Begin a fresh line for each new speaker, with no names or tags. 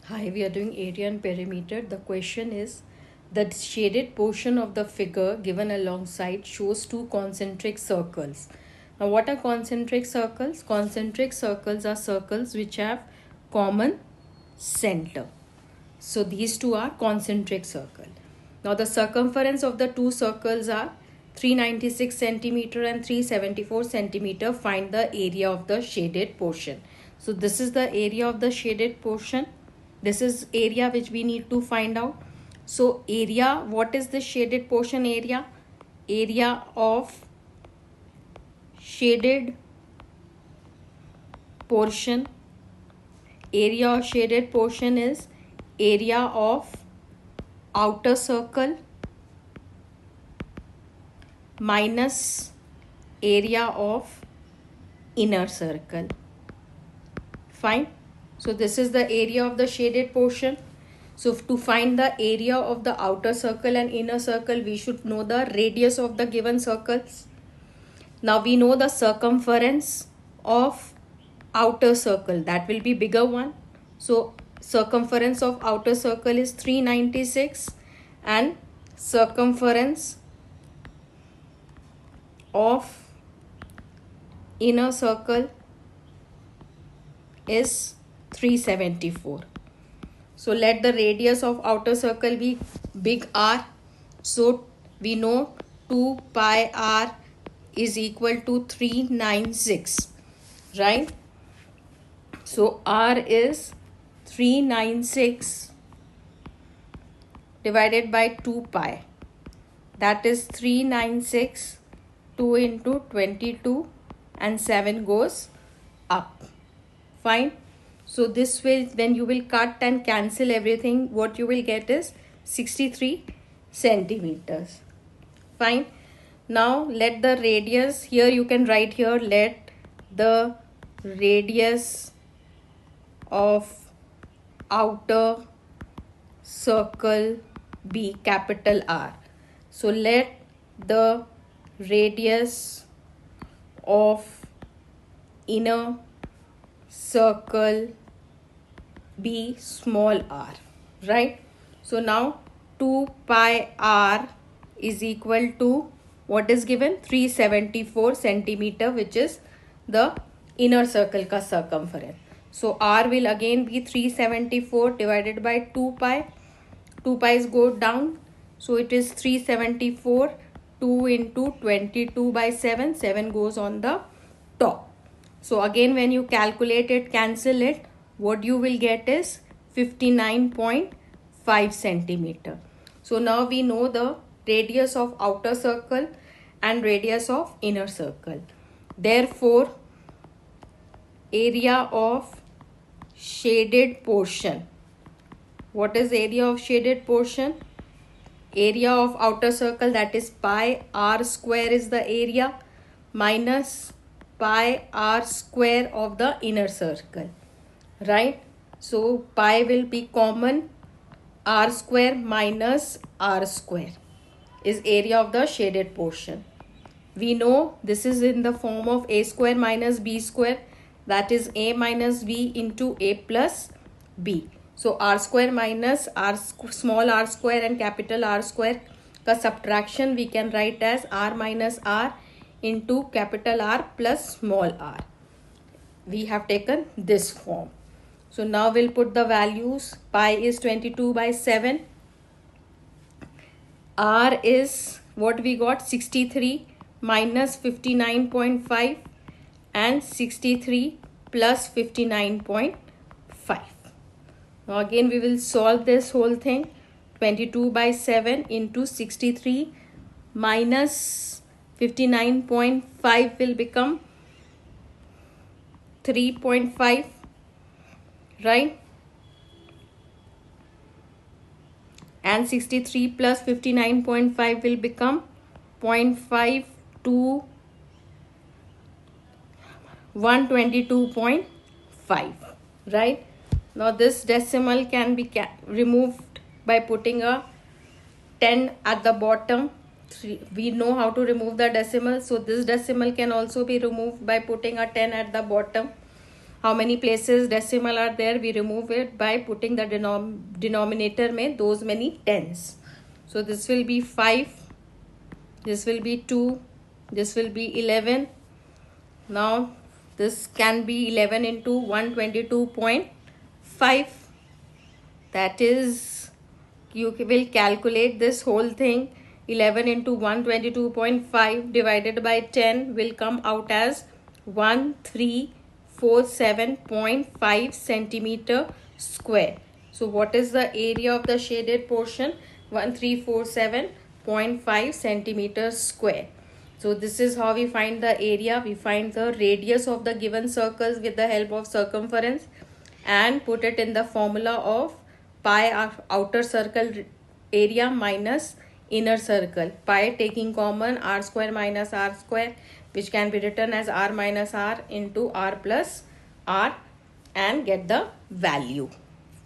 Hi, we are doing area and perimeter. The question is the shaded portion of the figure given alongside shows two concentric circles. Now, what are concentric circles? Concentric circles are circles which have common center. So, these two are concentric circle. Now, the circumference of the two circles are 396 centimeter and 374 centimeter. Find the area of the shaded portion. So, this is the area of the shaded portion. This is area which we need to find out. So area, what is the shaded portion area? Area of shaded portion. Area of shaded portion is area of outer circle minus area of inner circle. Fine. So this is the area of the shaded portion. So to find the area of the outer circle and inner circle, we should know the radius of the given circles. Now we know the circumference of outer circle, that will be bigger one. So circumference of outer circle is 396 and circumference of inner circle is 374. So let the radius of outer circle be big R. So we know 2 pi R is equal to 396, right? So R is 396 divided by 2 pi. That is 396, 2 into 22 and 7 goes up. Fine. So this way, when you will cut and cancel everything, what you will get is 63 centimeters. Fine. Now let the radius, here you can write here, let the radius of outer circle be capital R. So let the radius of inner circle be small r, right? So now 2 pi r is equal to what is given? 374 centimeter, which is the inner circle ka circumference. So r will again be 374 divided by 2 pi. 2 pi's go down, so it is 374. 2 into 22 by 7, 7 goes on the top. So again, when you calculate it, cancel it, what you will get is 59.5 centimeter. So now we know the radius of outer circle and radius of inner circle. Therefore, area of shaded portion. What is area of shaded portion? Area of outer circle, that is pi r square is the area, minus pi r square of the inner circle, right? So pi will be common, r square minus r square is area of the shaded portion. We know this is in the form of a square minus b square, that is a minus b into a plus b. So r square minus small r square and capital R square का subtraction we can write as r minus r into capital R plus small r. We have taken this form. So now we'll put the values. Pi is 22 by 7. R is what we got, 63 minus 59.5 and 63 plus 59.5. Now again we will solve this whole thing. 22 by 7 into 63 minus 59.5 will become 3.5, right? And 63 plus 59.5 will become 0.5 to 122.5, right? Now this decimal can be removed by putting a 10 at the bottom. We know how to remove the decimal, so this decimal can also be removed by putting a 10 at the bottom. how many places decimal are there, we remove it by putting the denominator में those many tens. So this will be 5, this will be 2, this will be 11. Now this can be 11 into 122.5. that is, you will calculate this whole thing. 11 into 122.5 divided by 10 will come out as 1347.5 centimeter square. So what is the area of the shaded portion? 1347.5 centimeters square. So this is how we find the area. We find the radius of the given circles with the help of circumference and put it in the formula of pi outer circle area minus inner circle. Pi taking common r square minus r square, which can be written as r minus r into r plus r, and get the value.